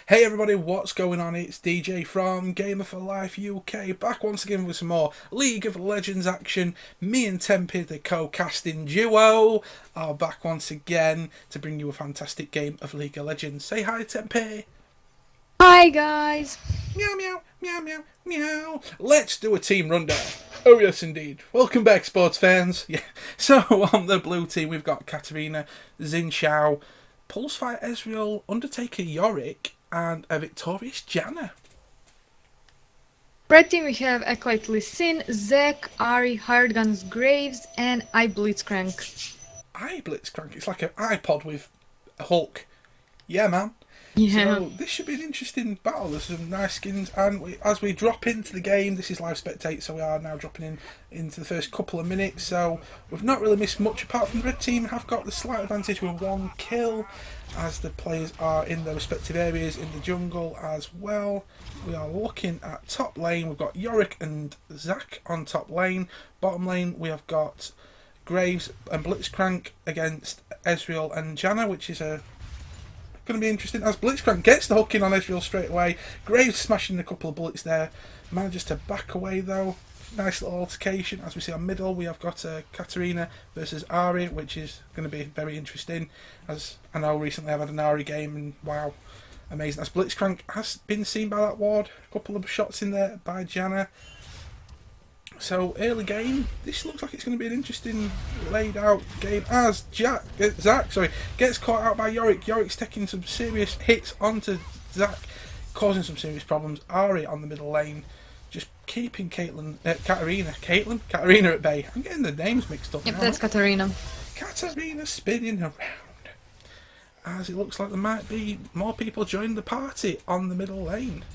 Hey everybody, what's going on? It's DJ from Gamer for Life UK, back once again with some more League of Legends action. Me and Tempy, the co-casting duo, are back once again to bring you a fantastic game of League of Legends. Say hi, Tempy. Hi guys! Meow meow, meow meow, meow. Let's do a team rundown. Oh yes indeed. Welcome back, sports fans. Yeah. So on the blue team we've got Katarina, Xin Xiao, Pulsefire Ezreal, Undertaker Yorick, and a victorious Janna. Red team we have Acolyte Lee Sin, Zac, Ari, Hired Guns Graves, and I Blitzcrank. Blitzcrank. It's like an iPod with a Hulk. Yeah, man. Yeah. So this should be an interesting battle. There's some nice skins, and as we drop into the game, this is live spectate, so we are now dropping into the first couple of minutes. So we've not really missed much apart from the red team. Have got the slight advantage with one kill, as the players are in their respective areas in the jungle as well. We are looking at top lane. We've got Yorick and Zac on top lane. Bottom lane we have got Graves and Blitzcrank against Ezreal and Janna, which is a going to be interesting as Blitzcrank gets the hook in on Ezreal straight away. Graves smashing a couple of bullets there, manages to back away though. Nice little altercation. As we see on middle, we have got Katarina versus Ari, which is going to be very interesting, as I know recently I've had an Ari game and wow, amazing. As Blitzcrank has been seen by that ward, a couple of shots in there by Janna. So early game, this looks like it's going to be an interesting laid out game as Zac gets caught out by Yorick. Yorick's taking some serious hits onto Zac, causing some serious problems. Ari on the middle lane, just keeping Katarina at bay. I'm getting the names mixed up Yep, now. that's Katarina. Katarina spinning around, as it looks like there might be more people joining the party on the middle lane.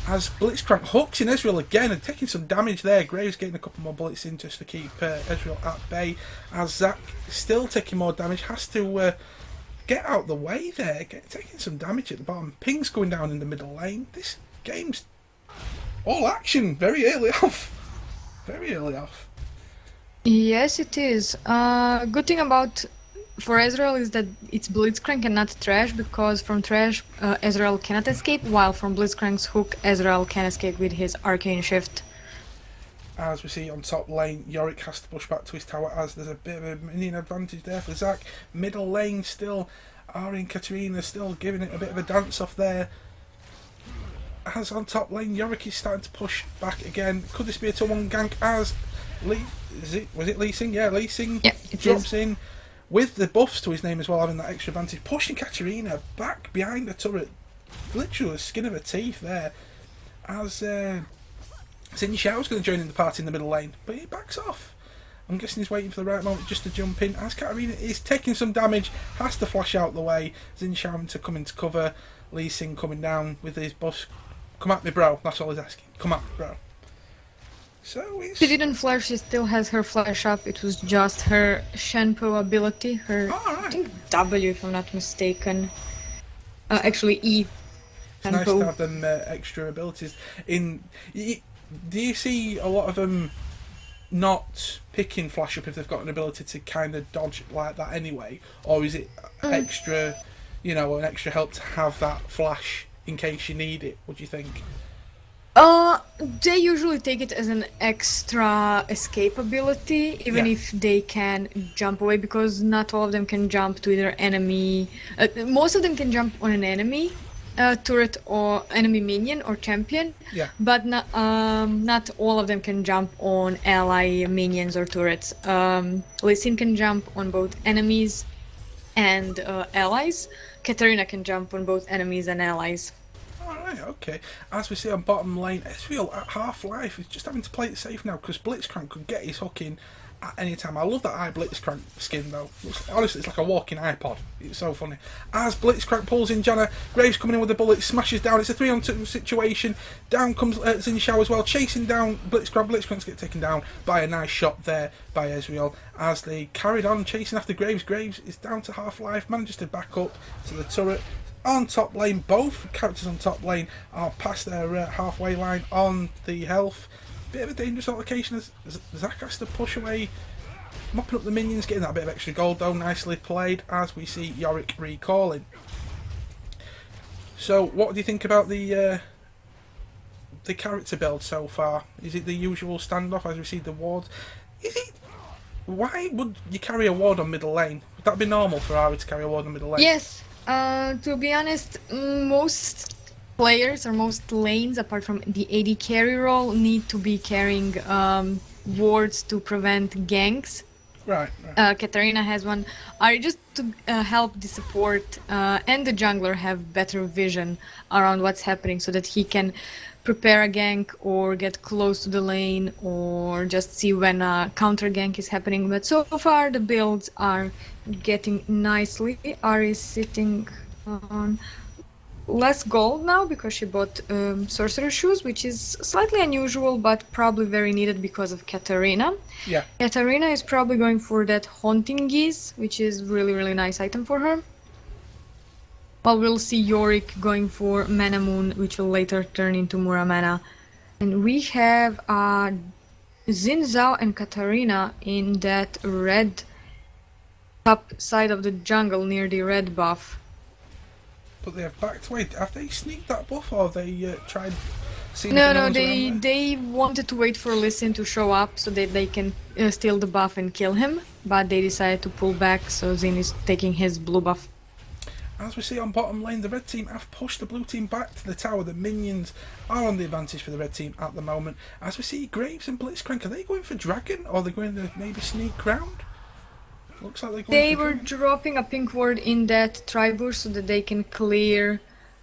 As Blitzcrank hooks in Ezreal again and taking some damage there. Graves getting a couple more bullets in just to keep Ezreal at bay. As Zac still taking more damage, has to get out the way there, taking some damage at the bottom. Ping's going down in the middle lane. This game's all action very early off. Very early off. Yes, it is. Good thing about for Ezreal is that it's Blitzcrank and not Trash, because from Trash Ezreal cannot escape, while from Blitzcrank's hook Ezreal can escape with his Arcane Shift. As we see on top lane, Yorick has to push back to his tower as there's a bit of a minion advantage there for Zac. Middle lane still, Ari and Katarina still giving it a bit of a dance off there. As on top lane, Yorick is starting to push back again. Could this be a 2-1 gank as was it Lee Sin? Yeah, Lee Sin jumps in with the buffs to his name as well, having that extra advantage, pushing Katarina back behind the turret. Literally the skin of her teeth there. As Xin Xiao's going to join in the party in the middle lane, but he backs off. I'm guessing he's waiting for the right moment just to jump in. As Katarina is taking some damage, has to flash out the way. Xin Xiao having to come into cover. Lee Sin coming down with his buffs. Come at me, bro. That's all he's asking. Come at me, bro. So She didn't flash, she still has her flash up. It was just her Shenpo ability, her I think W if I'm not mistaken. Actually E. It's nice to have them extra abilities. Do you see a lot of them not picking flash up if they've got an ability to kind of dodge like that anyway, or is it extra, an extra help to have that flash in case you need it? What do you think? They usually take it as an extra escape ability, even if they can jump away, because not all of them can jump to either enemy. Most of them can jump on an enemy turret or enemy minion or champion, but not all of them can jump on ally minions or turrets. Lee Sin can jump on both enemies and allies. Katarina can jump on both enemies and allies. Alright, okay. As we see on bottom lane, Ezreal at half-life is just having to play it safe now because Blitzcrank could get his hook in at any time. I love that Blitzcrank skin though. Honestly, it's like a walking iPod. It's so funny. As Blitzcrank pulls in Janna, Graves coming in with a bullet, smashes down. It's a 3-on-2 situation. Down comes Xin Xiao as well, chasing down Blitzcrank. Blitzcrank's get taken down by a nice shot there by Ezreal. As they carried on chasing after Graves, Graves is down to half-life, manages to back up to the turret. On top lane, both characters on top lane are past their halfway line on the health. Bit of a dangerous altercation as Zac has to push away, mopping up the minions, getting that bit of extra gold though. Nicely played as we see Yorick recalling. So, what do you think about the character build so far? Is it the usual standoff as we see the ward? Is it? Why would you carry a ward on middle lane? Would that be normal for Ari to carry a ward on middle lane? Yes. To be honest, most players or most lanes, apart from the AD carry role, need to be carrying wards to prevent ganks. Right. Katarina has one. Ari just to help the support and the jungler have better vision around what's happening, so that he can prepare a gank or get close to the lane or just see when a counter gank is happening. But so far the builds are getting nicely. Ari is sitting on less gold now because she bought sorcerer shoes, which is slightly unusual but probably very needed because of Katarina. Yeah. Katarina is probably going for that haunting geese, which is really nice item for her. Well, we'll see Yorick going for Mana Moon, which will later turn into Muramana. And we have Xin Zhao and Katarina in that red top side of the jungle near the red buff. But they have backed away. Have they sneaked that buff, or have they tried seeing? No, they wanted to wait for Lee Sin to show up so that they can steal the buff and kill him. But they decided to pull back, so Xin is taking his blue buff. As we see on bottom lane, the red team have pushed the blue team back to the tower. The minions are on the advantage for the red team at the moment. As we see Graves and Blitzcrank, are they going for dragon, or are they going to maybe sneak round? Looks like they're going They for were dragon. dropping a pink ward in that tribush so that they can clear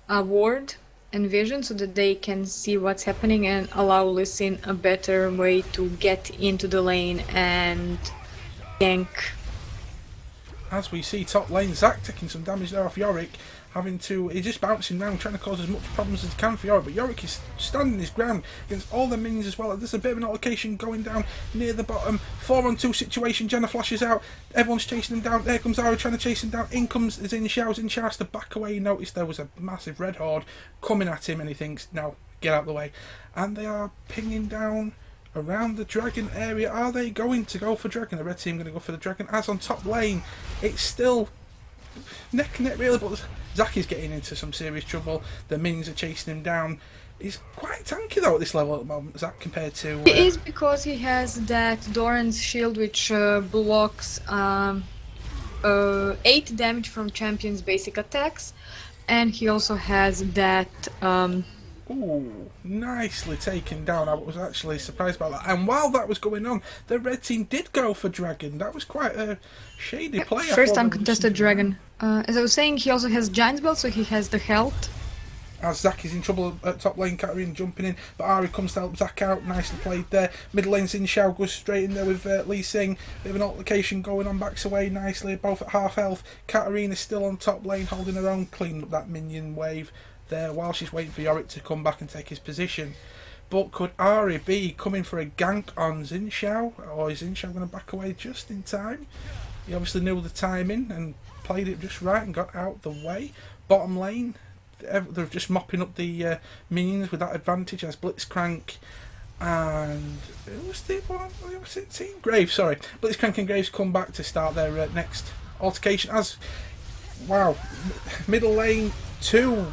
a ward and vision so that they can see what's happening and allow Lee Sin a better way to get into the lane and gank. As we see top lane, Zac taking some damage there off Yorick, he's just bouncing around trying to cause as much problems as he can for Yorick, but Yorick is standing his ground against all the minions as well. There's a bit of an allocation going down near the bottom, 4-on-2 situation, Jenna flashes out, everyone's chasing him down, there comes Ari trying to chase him down, in comes Xin Zhao has to back away. He noticed there was a massive red horde coming at him and he thinks, no, get out of the way. And they are pinging down around the dragon area. Are they going to go for dragon? The red team going to go for the dragon. As on top lane, it's still neck and neck really, but Zac is getting into some serious trouble. The minions are chasing him down. He's quite tanky though at this level at the moment, Zac, compared to... It is because he has that Doran's shield which blocks 8 damage from champions' basic attacks, and he also has that... Ooh, nicely taken down. I was actually surprised by that. And while that was going on, the red team did go for dragon. That was quite a shady play. First uncontested dragon. As I was saying, he also has giant's belt, so he has the health. As Zac is in trouble at top lane, Katarina jumping in, but Ari comes to help Zac out. Nicely played there. Middle lane, Xin Zhao goes straight in there with Lee Sin. Bit of an altercation going on, backs away nicely, both at half health. Katarina still on top lane, holding her own, cleaning up that minion wave there while she's waiting for Yorick to come back and take his position. But could Ari be coming for a gank on Xin Zhao, or is Xin Zhao going to back away just in time? He obviously knew the timing and played it just right and got out the way. Bottom lane, they're just mopping up the minions with that advantage as Blitzcrank and who was the one? Was it Team Graves? Sorry, Blitzcrank and Graves come back to start their next altercation. As wow, middle lane 2.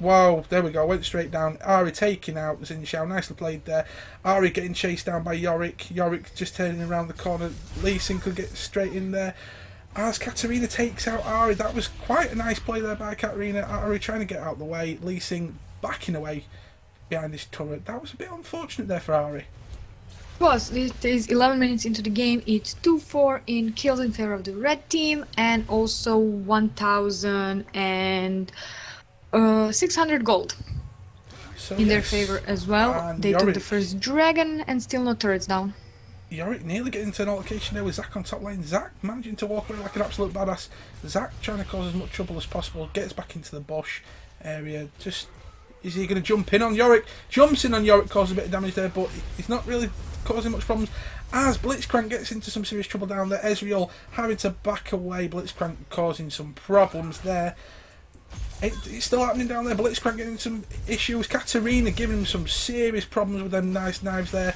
Wow, there we go, went straight down. Ari taking out Xin Zhao, nicely played there. Ari getting chased down by Yorick. Yorick just turning around the corner. Lee Sin could get straight in there. As Katarina takes out Ari, that was quite a nice play there by Katarina. Ari trying to get out of the way. Lee Sin backing away behind his turret. That was a bit unfortunate there for Ari. Was it is 11 minutes into the game. It's 2-4 in kills in favor of the red team, and also 1,600 gold So, in their favor as well. And They Yorick, took the first dragon and still no turrets down. Yorick nearly getting into an altercation there with Zac on top lane. Zac managing to walk away like an absolute badass. Zac trying to cause as much trouble as possible. Gets back into the bush area. Just, is he going to jump in on Yorick? Jumps in on Yorick, causes a bit of damage there, but he's not really causing much problems. As Blitzcrank gets into some serious trouble down there, Ezreal having to back away. Blitzcrank causing some problems there. It's still happening down there. Blitzcrank getting some issues. Katarina giving him some serious problems with them nice knives there.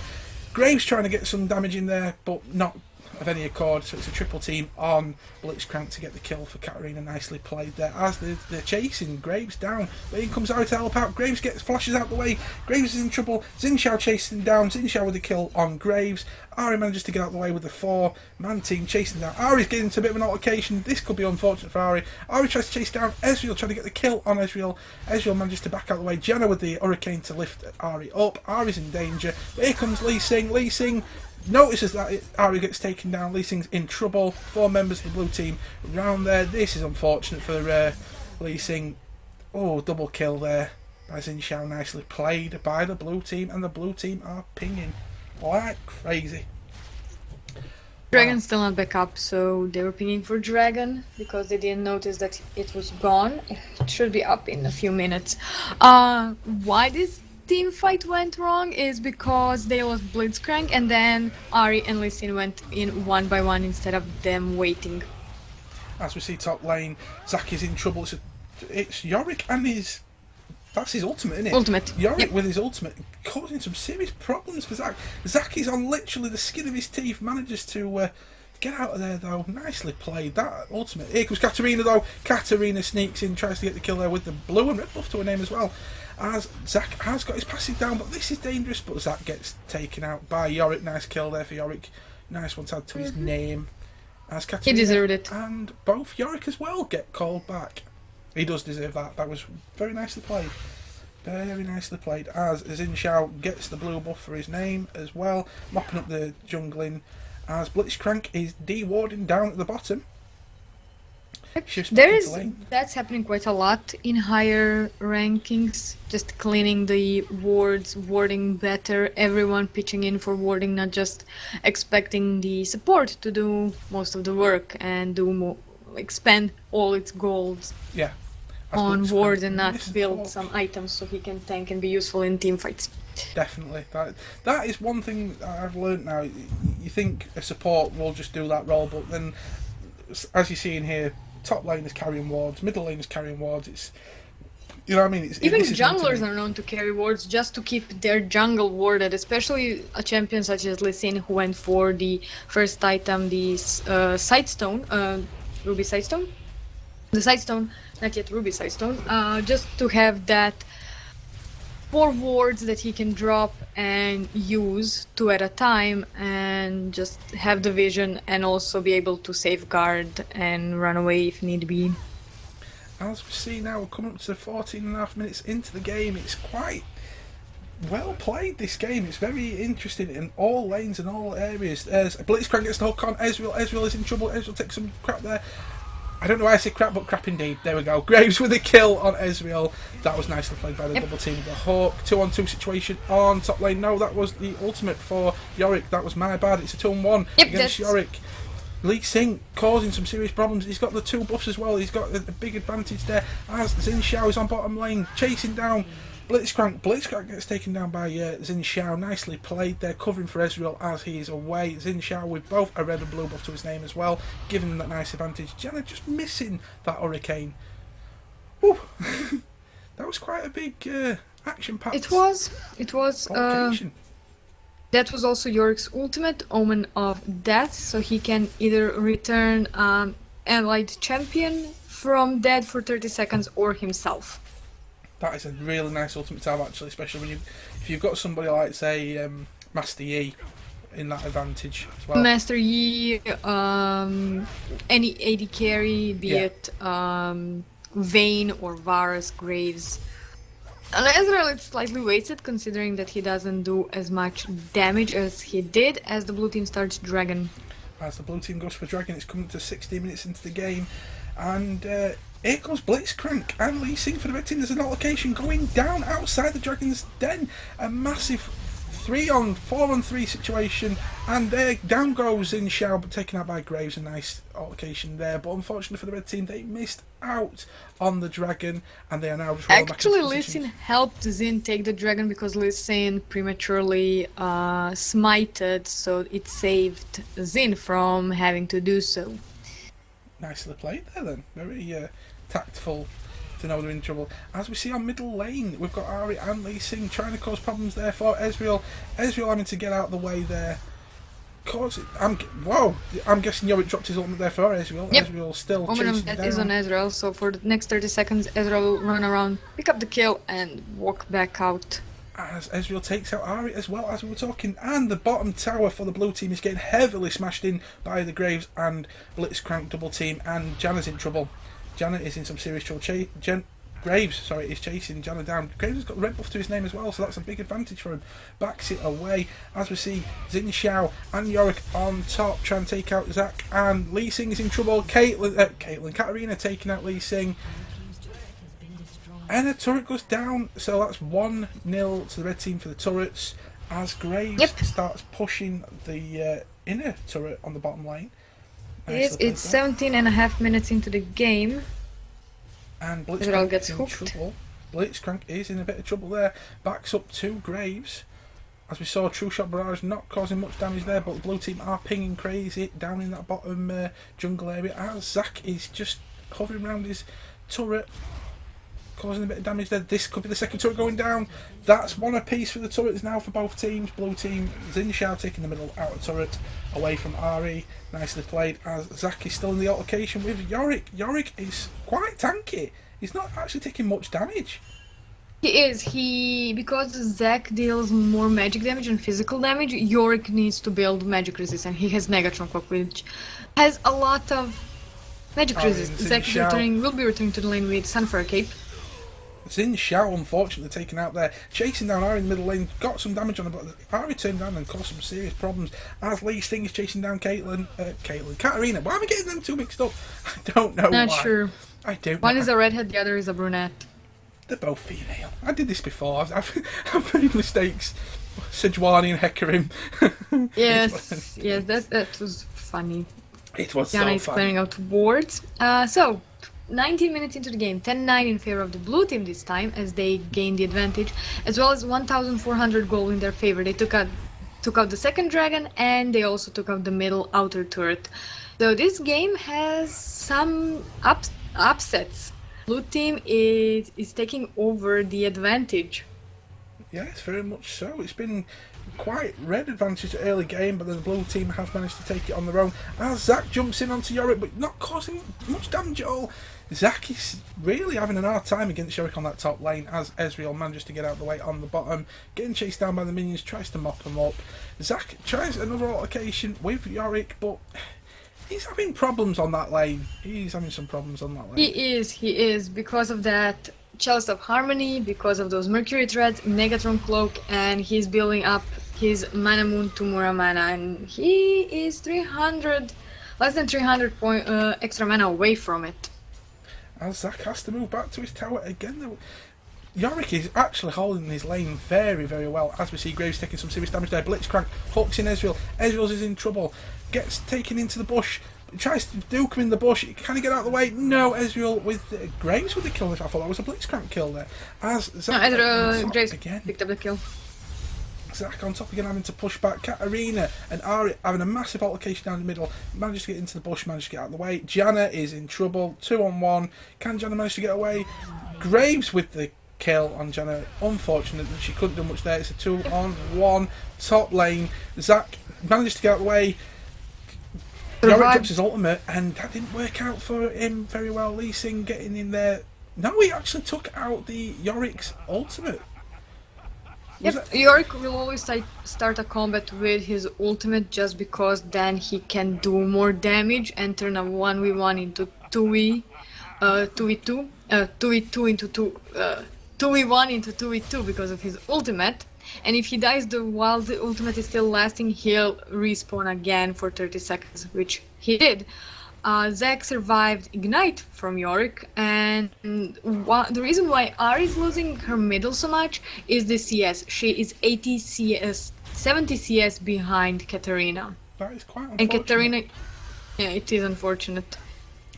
Graves trying to get some damage in there, but not of any accord, so it's a triple team on Blitzcrank to get the kill for Katarina. Nicely played there as they're chasing Graves down, but in comes Ari to help out. Graves flashes out the way. Graves is in trouble. Zinshao chasing down. Zinshao with a kill on Graves. Ari manages to get out the way with the 4-man team chasing down. Ari's getting into a bit of an altercation. This could be unfortunate for Ari. Ari tries to chase down Ezreal, trying to get the kill on Ezreal. Ezreal manages to back out the way. Jenna with the Hurricane to lift Ari up. Ari's in danger. But here comes Lee Sing. Lee Sing notices that Ari gets taken down. Lee Sing's in trouble. 4 members of the blue team around there. This is unfortunate for Lee Sing. Oh, double kill there by Zinshao. Nicely played by the blue team, and the blue team are pinging like crazy. Dragon's still not back up, so they were pinging for Dragon because they didn't notice that it was gone. It should be up in a few minutes. Why this team fight went wrong is because they lost Blitzcrank, and then Ari and Lee Sin went in one by one instead of them waiting. As we see top lane, Zac is in trouble. It's Yorick and that's his ultimate, isn't it? Ultimate. Yorick with his ultimate, causing some serious problems for Zac. Zac is on literally the skin of his teeth, manages to get out of there though. Nicely played, that ultimate. Here comes Katarina though. Katarina sneaks in, tries to get the kill there with the blue and red buff to her name as well. As Zac has got his passive down, but this is dangerous, but Zac gets taken out by Yorick. Nice kill there for Yorick. Nice one to add to his name. As Katarina He deserved it. and both Yorick as well get called back. He does deserve that. That was very nicely played. Very nicely played. As Zinshao gets the blue buff for his name as well. Mopping up the jungling. As Blitzcrank is de-warding down at the bottom. That's happening quite a lot in higher rankings. Just cleaning the wards, warding better. Everyone pitching in for warding, not just expecting the support to do most of the work and do more, spend all its gold on wards and not build some items so he can tank and be useful in team fights. Definitely. That is one thing I've learned now. You think a support will just do that role, but then, as you see in here, top lane is carrying wards, middle lane is carrying wards. It's, you know what I mean? Even junglers are known to carry wards just to keep their jungle warded, especially a champion such as Lee Sin, who went for the first item, the Sightstone, Ruby Sightstone? The Sightstone, not yet Ruby Sightstone, just to have that 4 wards that he can drop and use 2 at a time, and just have the vision and also be able to safeguard and run away if need be. As we see now, we're coming up to 14.5 minutes into the game. It's quite well played, this game. It's very interesting in all lanes and all areas. Blitzcrank gets the hook on Ezreal. Ezreal is in trouble. Ezreal takes some crap there. I don't know why I say crap, but crap indeed. There we go. Graves with a kill on Ezreal. That was nicely played by the double team with the Hawk. 2-on-2 situation on top lane. No, that was the ultimate for Yorick. That was my bad. It's a 2-on-1 against Yorick. Lee Sin causing some serious problems. He's got the 2 buffs as well. He's got a big advantage there. As Zinshao is on bottom lane, chasing down Blitzcrank. Blitzcrank gets taken down by Zinshao. Nicely played there, covering for Ezreal as he is away. Zinshao with both a red and blue buff to his name as well, giving him that nice advantage. Jenna just missing that Hurricane. Woo. That was quite a big action-packed. It was. That was also Yorick's ultimate, Omen of Death, so he can either return allied champion from dead for 30 seconds or himself. That is a really nice ultimate to have, actually, especially when if you've got somebody like, say, Master Yi in that advantage as well. Master Yi, any AD carry, be it Vayne or Varus, Graves. And Ezreal is slightly wasted, considering that he doesn't do as much damage as he did as the blue team starts Dragon. As the blue team goes for Dragon, it's coming to 16 minutes into the game, and here comes Blitzcrank and Lee Sin for the red team. There's an altercation going down outside the Dragon's Den. A massive 4-on-3 situation, and down goes Zinshao, but taken out by Graves. A nice altercation there, but unfortunately for the red team, they missed out on the Dragon, and they are now just rolling back into Lee Sin helped Zin take the Dragon because Lee Sin prematurely smited, so it saved Zin from having to do so. Nicely played there then. Very tactful to know they're in trouble. As we see on middle lane, we've got Ari and Lee Sin trying to cause problems there for Ezreal. Ezreal having to get out of the way there. course, I'm guessing Yorick dropped his ultimate there for Ezreal. Yep. Ezreal still Momentum chasing that down. is on Ezreal, so for the next 30 seconds, Ezreal will run around, pick up the kill, and walk back out. As Ezreal takes out Ari as well, as we were talking, and the bottom tower for the blue team is getting heavily smashed in by the Graves and Blitzcrank double team, and Janna's in trouble. Janna is in some serious trouble. Graves, is chasing Janna down. Graves has got red buff to his name as well, so that's a big advantage for him. Backs it away as we see Xin Xiao and Yorick on top trying to take out Zac, and Lee Sin is in trouble. Katarina taking out Lee Sin. And the turret goes down, so that's 1-0 to the red team for the turrets as Graves starts pushing the inner turret on the bottom lane. It's 17.5 minutes into the game. And Blitzcrank gets in trouble. Blitzcrank is in a bit of trouble there. Backs up to Graves. As we saw, True Shot Barrage not causing much damage there, but the blue team are pinging crazy down in that bottom jungle area. As Zac is just hovering around his turret, causing a bit of damage there. This could be the second turret going down. That's one apiece for the turrets now for both teams. Blue team, Xin Xiao taking the middle outer turret away from Ari. Nicely played as Zac is still in the altercation with Yorick. Yorick is quite tanky. He's not actually taking much damage. He is. Because Zac deals more magic damage and physical damage, Yorick needs to build magic resistance. He has Negatron Cloak, which has a lot of magic resistance. Zac will be returning to the lane with Sunfire Cape. Xin Xiao unfortunately taken out there, chasing down Ari in the middle lane, got some damage on him, but Ari turned down and caused some serious problems as Lee Sting is chasing down Katarina. Why am I getting them two mixed up? I don't know Not why. sure. I don't One know. is a redhead, the other is a brunette. They're both female. I did this before. I've made mistakes. Sejuani and Hecarim. Yes, yes, that was funny. It was Yana so is funny. clearing out wards. So, 19 minutes into the game, 10-9 in favor of the blue team this time, as they gain the advantage, as well as 1,400 gold in their favor. They took out the second dragon, and they also took out the middle outer turret. So this game has some upsets. Blue team is taking over the advantage. Yes, very much so. It's been quite red advantage early game, but then the blue team have managed to take it on their own. As Zac jumps in onto Yorick, but not causing much damage at all. Zac is really having an hard time against Yorick on that top lane, as Ezreal manages to get out of the way on the bottom, getting chased down by the minions, tries to mop them up. Zac tries another altercation with Yorick, but he's having problems on that lane. He's having some problems on that lane. He is, because of that Chalice of Harmony, because of those Mercury Threads, Negatron Cloak, and he's building up his Mana Moon to Mura Mana, and he is less than 300 extra mana away from it. As Zac has to move back to his tower again though. Yorick is actually holding his lane very, very well, as we see Graves taking some serious damage there. Blitzcrank hooks in Ezreal. Ezreal is in trouble. Gets taken into the bush. Tries to duke him in the bush. Can he get out of the way? No, Ezreal with Graves with the kill. I thought that was a Blitzcrank kill there. As Zac Graves again. picked up the kill. Zac on top again, having to push back. Katarina and Ari having a massive altercation down the middle. Manages to get into the bush, manages to get out of the way. Janna is in trouble. 2-on-1. Can Janna manage to get away? Graves with the kill on Janna. Unfortunate that she couldn't do much there. It's a 2-on-1 top lane. Zac manages to get out of the way. Yorick drops his ultimate, and that didn't work out for him very well. Lee Sin getting in there. No, he actually took out the Yorick's ultimate. Yep, Yorick will always start a combat with his ultimate, just because then he can do more damage and turn a 1v1 into 2v2 into 2v1 into 2v2 because of his ultimate. And if he dies while the ultimate is still lasting, he'll respawn again for 30 seconds, which he did. Zac survived Ignite from Yorick, and the reason why Ari is losing her middle so much is the CS. She is 80 CS, 70 CS behind Katarina. That is quite unfortunate. And Katarina, yeah, it is unfortunate.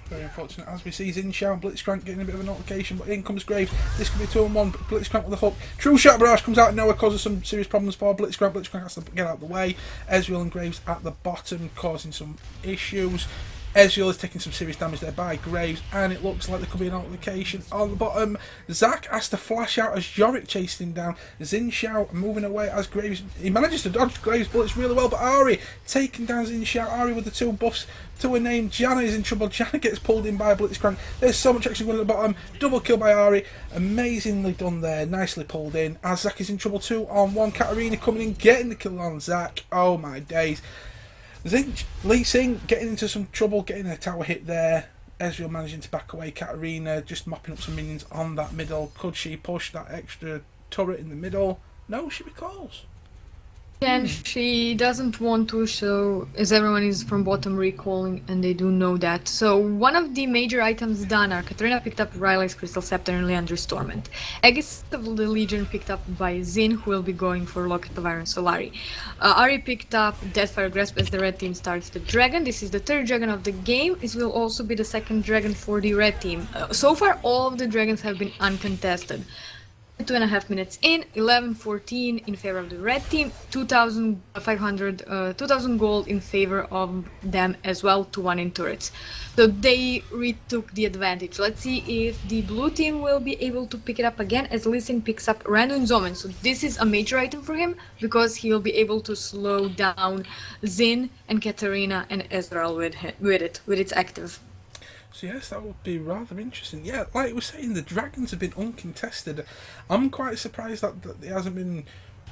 Very unfortunate, as we see Xin Xiao and Blitzcrank getting a bit of an altercation, but in comes Graves. This could be 2-on-1, Blitzcrank with a hook. True Shot Barrage comes out of nowhere, causes some serious problems for Blitzcrank. Blitzcrank has to get out of the way. Ezreal and Graves at the bottom, causing some issues. Ezreal is taking some serious damage there by Graves, and it looks like there could be an altercation on the bottom. Zac has to flash out as Yorick chased him down. Xin Xiao moving away as Graves. He manages to dodge Graves' bullets really well, but Ahri taking down Xin Xiao. Ahri with the 2 buffs to a name. Janna is in trouble. Janna gets pulled in by Blitzcrank. There's so much action going at the bottom. Double kill by Ahri. Amazingly done there. Nicely pulled in. As Zac is in trouble 2-on-1. Katarina coming in, getting the kill on Zac. Oh my days. Lee Sin getting into some trouble, getting a tower hit there. Ezreal managing to back away. Katarina just mopping up some minions on that middle. Could she push that extra turret in the middle? No, she recalls. And she doesn't want to, so as everyone is from bottom recalling, and they do know that. So one of the major items done are Katarina picked up Riley's Crystal Scepter and Leandra's Torment. Aegis of the Legion picked up by Xin, who will be going for Locket of Iron Solari. Ahri picked up Deathfire Grasp as the red team starts the dragon. This is the 3rd dragon of the game. This will also be the 2nd dragon for the red team. So far, all of the dragons have been uncontested. 2.5 minutes in, 11-14 in favor of the red team, 2,000 gold in favor of them as well, 2-1 in turrets. So they retook the advantage. Let's see if the blue team will be able to pick it up again, as Lee Sin picks up Random Zoman. So this is a major item for him, because he will be able to slow down Xin and Katarina and Ezreal with its active. So yes, that would be rather interesting. Yeah, like we were saying, the dragons have been uncontested. I'm quite surprised that it hasn't been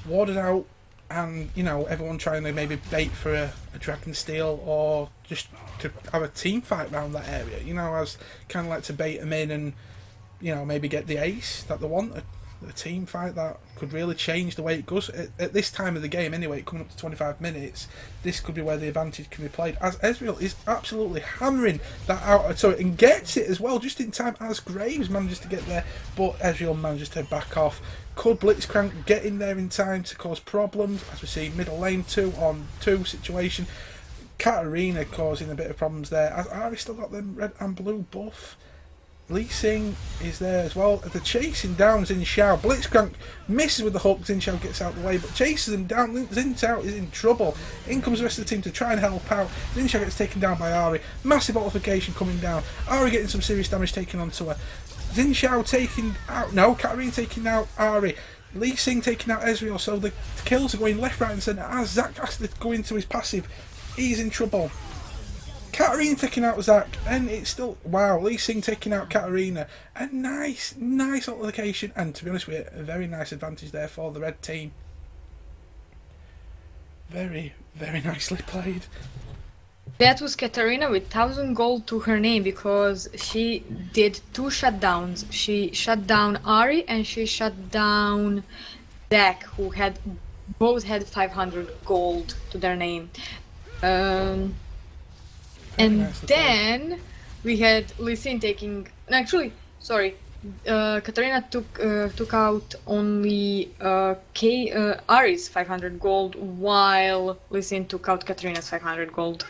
warded out, and everyone trying to maybe bait for a dragon steal, or just to have a team fight around that area. As kind of like to bait them in and maybe get the ace that they want. A team fight that could really change the way it goes at this time of the game anyway, coming up to 25 minutes. This could be where the advantage can be played, as Ezreal is absolutely hammering that out so and gets it as well just in time as Graves manages to get there, but Ezreal manages to back off. Could Blitzcrank get in there in time to cause problems? As we see, middle lane 2-on-2 situation. Katarina causing a bit of problems there, as Ahri still got the red and blue buff. Lee Sin is there as well. They're chasing down Xin Xiao. Blitzcrank misses with the hook. Xin Xiao gets out of the way, but chases him down. Xin Xiao is in trouble. In comes the rest of the team to try and help out. Xin Xiao gets taken down by Ahri. Massive altercation coming down. Ahri getting some serious damage taken onto her. Xin Xiao taking out... No, Katarina taking out Ahri. Lee Sin taking out Ezreal. So the kills are going left, right and centre. As Zac has to go into his passive, he's in trouble. Katarina taking out Zac, and it's still... Wow, Lee Sin taking out Katarina. A nice altercation, and to be honest with you, a very nice advantage there for the red team. Very, very nicely played. That was Katarina with 1,000 gold to her name, because she did 2 shutdowns. She shut down Ahri and she shut down Zac, who both had 500 gold to their name. And then we had Lee Sin taking... Actually, sorry. Katarina took out only Ahri's 500 gold, while Lee Sin took out Katarina's 500 gold.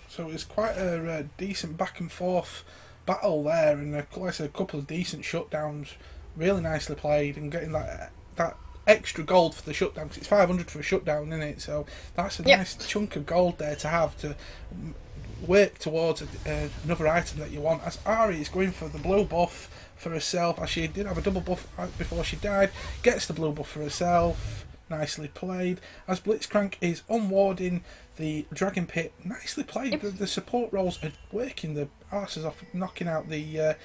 So it's quite a decent back and forth battle there, and like I said, a couple of decent shutdowns. Really nicely played, and getting that extra gold for the shutdown, because it's 500 for a shutdown, isn't it? So that's a nice chunk of gold there to have to work towards another item that you want, as Ahri is going for the blue buff for herself, as she did have a double buff before she died. Gets the blue buff for herself. Nicely played, as Blitzcrank is unwarding the Dragon Pit. Nicely played. The support roles are working the arses off, knocking out the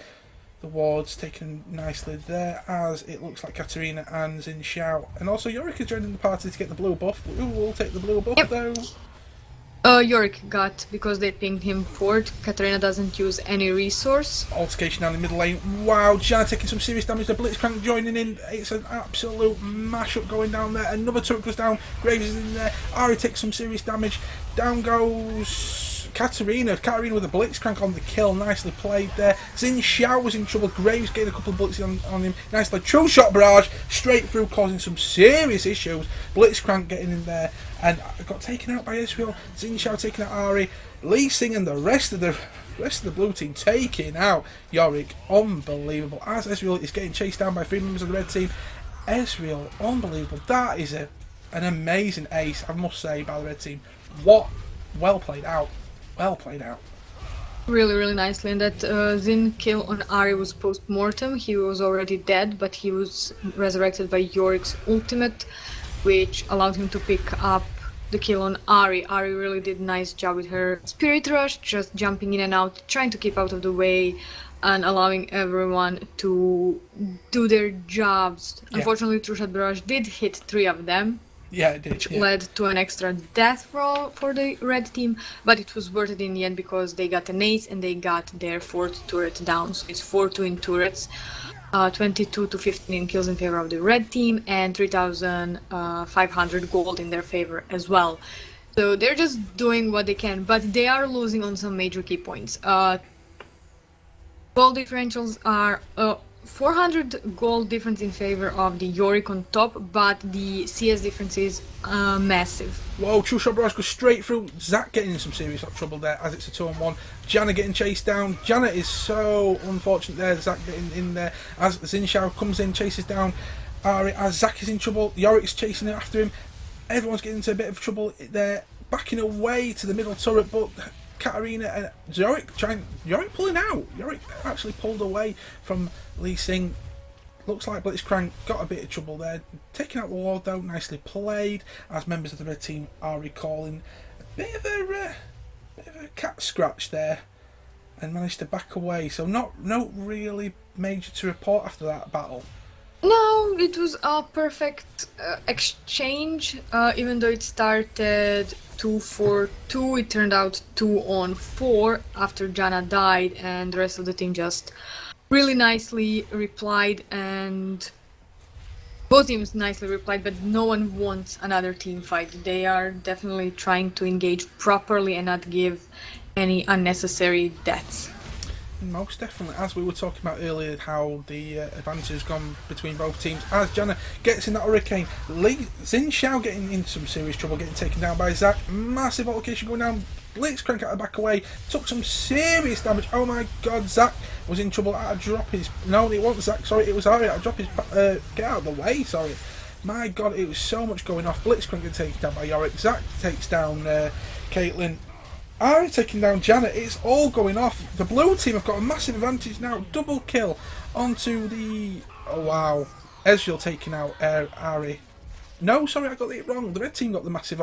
wards, taken nicely there, as it looks like Katarina and Xin Xiao, and also Yorick is joining the party to get the blue buff. Who will take the blue buff though? Yorick got, because they pinged him forward. Katarina doesn't use any resource. Altercation down the middle lane. Wow, Janna taking some serious damage. The Blitzcrank joining in. It's an absolute mash-up going down there. Another turret goes down. Graves is in there. Ahri takes some serious damage. Down goes Katarina. Katarina with a Blitzcrank on the kill. Nicely played there. Xin Xiao was in trouble. Graves getting a couple of bullets on him. Nicely. True shot barrage straight through, causing some serious issues. Blitzcrank getting in there and got taken out by Ezreal. Xin Xiao taking out Ahri. Lee Sin and the rest of the blue team taking out Yorick. Unbelievable. As Ezreal is getting chased down by 3 members of the red team. Ezreal, unbelievable. That is an amazing ace, I must say, by the red team. What? Well played out. Well played out. really, really nicely. And that Zin kill on Ari was post-mortem. He was already dead, but he was resurrected by Yorick's ultimate, which allowed him to pick up the kill on Ari. Ari really did a nice job with her Spirit Rush, just jumping in and out, trying to keep out of the way, and allowing everyone to do their jobs. Yeah. Unfortunately, True Shot Barrage did hit 3 of them, Yeah, it did. which Yeah. led to an extra death roll for the red team, but it was worth it in the end because they got an ace and they got their 4th turret down. So it's 4-2 in turrets, 22 to 15 in kills in favor of the red team, and 3,500 gold in their favor as well. So they're just doing what they can, but they are losing on some major key points. Gold differentials are 400 gold difference in favor of the Yorick on top, but the CS difference is massive. Whoa, True Shot Barrage goes straight through. Zach getting in some serious trouble there as it's a 2-on-1. Janna getting chased down. Janna is so unfortunate there. Zach getting in there as Zinshao comes in, chases down Ari. As Zach is in trouble, Yorick's chasing after him. Everyone's getting into a bit of trouble there. Backing away to the middle turret, but Katarina and Yorick pulling out. Yorick actually pulled away from Lee Sin. Looks like Blitzcrank got a bit of trouble there. Taking out the ward though, nicely played. As members of the red team are recalling a bit of a cat scratch there, and managed to back away. So no really major to report after that battle. No, it was a perfect exchange. Even though it started 2-4-2, it turned out 2-on-4 after Janna died, and the rest of the team just really nicely replied, and both teams nicely replied, but no one wants another team fight. They are definitely trying to engage properly and not give any unnecessary deaths. Most definitely, as we were talking about earlier, how the advantage has gone between both teams. As Janna gets in that hurricane, Zinshao getting in some serious trouble, getting taken down by Zach. Massive altercation going down. Blitzcrank out the back away, took some serious damage. Oh my god, Zach was in trouble. Out of drop his. No, it wasn't Zach. Sorry, it was Ari. Out of drop his. Get out of the way. Sorry. My god, it was so much going off. Blitzcrank getting taken down by Yorick. Zach takes down Caitlyn. Ari taking down Janna. It's all going off. The blue team have got a massive advantage now. Double kill onto the. Oh wow. Ezreal taking out Ari. No, sorry, I got it wrong. The red team got the massive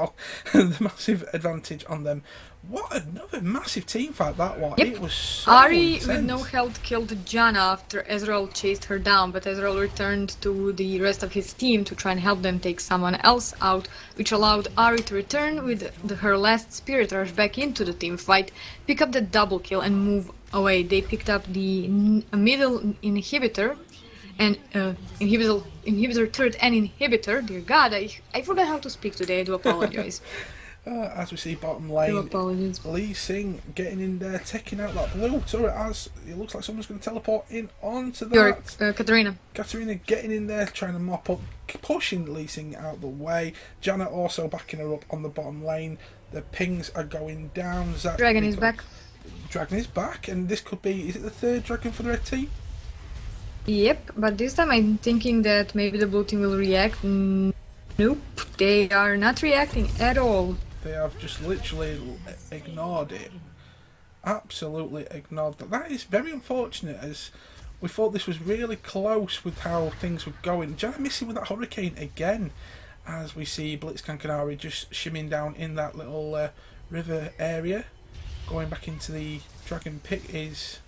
advantage on them. What another massive team fight that was. Yep. It was so Ari intense. with no health killed Janna after Ezreal chased her down, but Ezreal returned to the rest of his team to try and help them take someone else out, which allowed Ari to return with her last Spirit Rush back into the team fight, pick up the double kill and move away. They picked up the middle inhibitor and inhibitor turret and inhibitor. Dear God, I forgot how to speak today. I do apologize. As we see bottom Do lane, apologize. Lee Sin getting in there, taking out that blue turret as it looks like someone's going to teleport in onto that. Katarina. Katarina getting in there, trying to mop up, pushing Lee Sin out the way. Janna also backing her up on the bottom lane. The pings are going down. Zach Dragon is back. Dragon is back, and this could be, is it the third dragon for the red team? Yep, but this time I'm thinking that maybe the blue team will react. Nope, they are not reacting at all. They have just literally ignored it. Absolutely ignored that. That is very unfortunate, as we thought this was really close with how things were going. Janna missing with that hurricane again, as we see Blitzcrank and Ari just shimming down in that little river area. Going back into the dragon pit is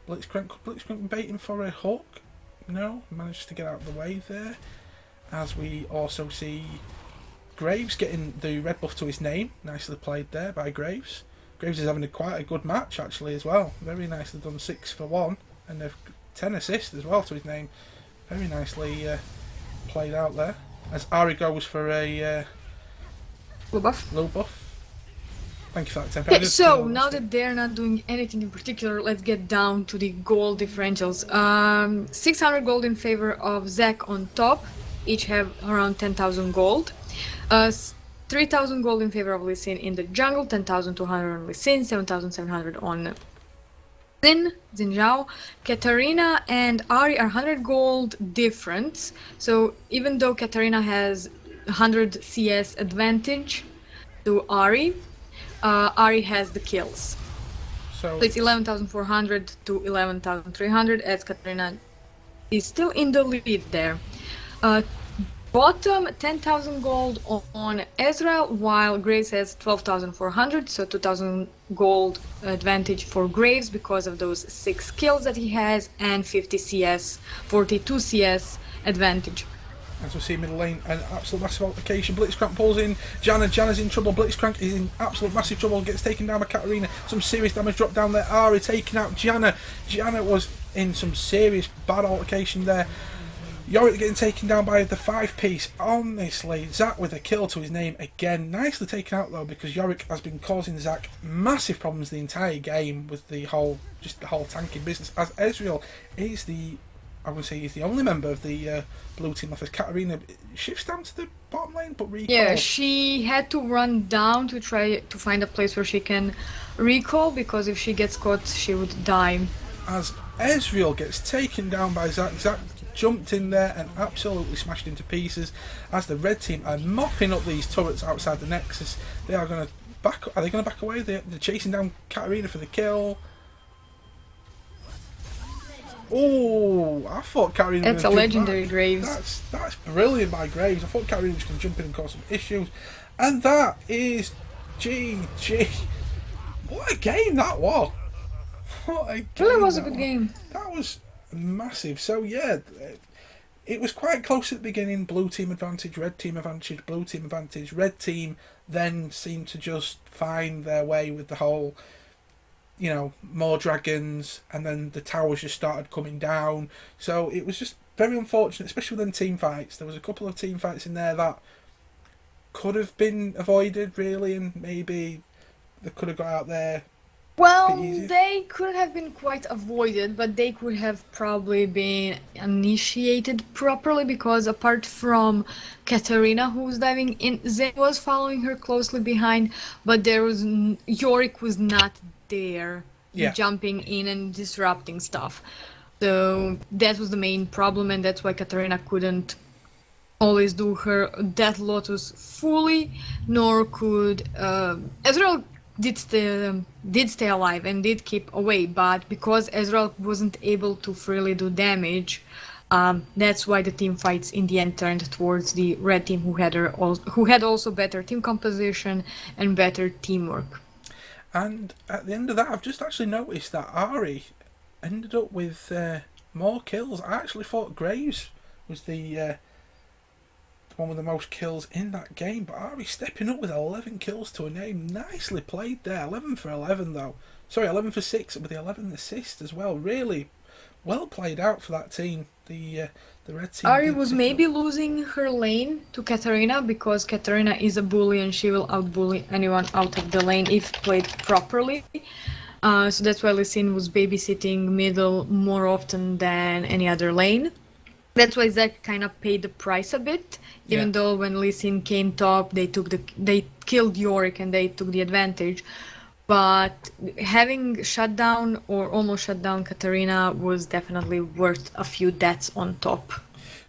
Blitzcrank. Could Blitzcrank baiting for a hook? No, managed to get out of the way there. As we also see Graves getting the red buff to his name. Nicely played there by Graves. Graves is having quite a good match actually as well. Very nicely done, 6 for 1, and 10 assists as well to his name. Very nicely played out there. As Ari goes for a Blue buff. low buff. Thank you for that, Tempy. Okay, so now that they're not doing anything in particular, let's get down to the gold differentials. 600 gold in favor of Zach on top. Each have around 10,000 gold. 3,000 gold in favor of Lee Sin in the jungle, 10,200 on Lee Sin, 7,700 on Zin Zhao. Katarina and Ari are 100 gold difference. So even though Katarina has 100 CS advantage to Ari, Ari has the kills. So it's 11,400 to 11,300 as Katarina is still in the lead there. Bottom 10,000 gold on Ezreal, while Graves has 12,400, so 2,000 gold advantage for Graves because of those 6 kills that he has, and 50 CS, 42 CS advantage. as we see middle lane, an absolute massive altercation. Blitzcrank pulls in Janna. Janna's in trouble. Blitzcrank is in absolute massive trouble. Gets taken down by Katarina. Some serious damage dropped down there. Ari taking out Janna. Janna was in some serious bad altercation there. Yorick getting taken down by the 5-piece. Honestly, Zac with a kill to his name again. Nicely taken out though, because Yorick has been causing Zac massive problems the entire game with the whole tanking business. As Ezreal is he's the only member of the blue team left. As Katarina shifts down to the bottom lane, but recall. Yeah, she had to run down to try to find a place where she can recall, because if she gets caught, she would die. As Ezreal gets taken down by Zac, Zac jumped in there and absolutely smashed into pieces. As the red team are mopping up these turrets outside the Nexus, they are going to back. Are they going to back away? They're chasing down Katarina for the kill. Oh, I thought Katarina. That's a legendary Graves. That's brilliant by Graves. I thought Katarina was going to jump in and cause some issues, and that is GG. What a game that was! What a game! Really was a good game. That was massive. So yeah, it was quite close at the beginning. Blue team advantage, red team advantage, blue team advantage. Red team then seemed to just find their way with the whole, more dragons, and then the towers just started coming down. So it was just very unfortunate, especially within team fights. There was a couple of team fights in there that could have been avoided really, and maybe they could have got out there. Well, they could have been quite avoided, but they could have probably been initiated properly, because apart from Katarina, who was diving in, Zen was following her closely behind, but Yorick was not there, jumping in and disrupting stuff. So that was the main problem, and that's why Katarina couldn't always do her Death Lotus fully, nor could Ezreal did stay alive and did keep away, but because Ezreal wasn't able to freely do damage, that's why the team fights in the end turned towards the red team, who had also better team composition and better teamwork. And at the end of that, I've just actually noticed that Ari ended up with more kills. I actually thought Graves was the one with the most kills in that game, but Ari stepping up with 11 kills to a name. Nicely played there. 11 for 11 though. Sorry, 11 for 6 with the 11 assist as well. Really well played out for that team. The red team. Ari was maybe losing her lane to Katarina, because Katarina is a bully and she will outbully anyone out of the lane if played properly. So that's why Lee Sin was babysitting middle more often than any other lane. That's why Zac kind of paid the price a bit, even though when Lee Sin came top, they killed Yorick and they took the advantage. But having shut down or almost shut down Katarina was definitely worth a few deaths on top.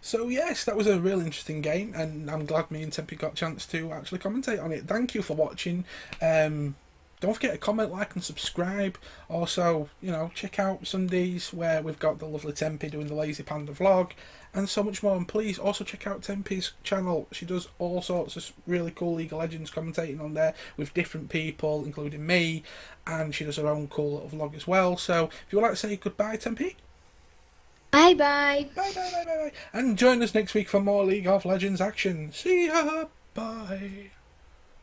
So yes, that was a really interesting game, and I'm glad me and Tempy got a chance to actually commentate on it. Thank you for watching. Don't forget to comment, like and subscribe. Also, check out Sundays where we've got the lovely Tempy doing the Lazy Panda vlog and so much more. And please also check out Tempy's channel. She does all sorts of really cool League of Legends commentating on there with different people, including me, and she does her own cool little vlog as well. So if you would like to say goodbye, Tempy. Bye bye. Bye bye bye bye bye. And join us next week for more League of Legends action. See ya. Bye.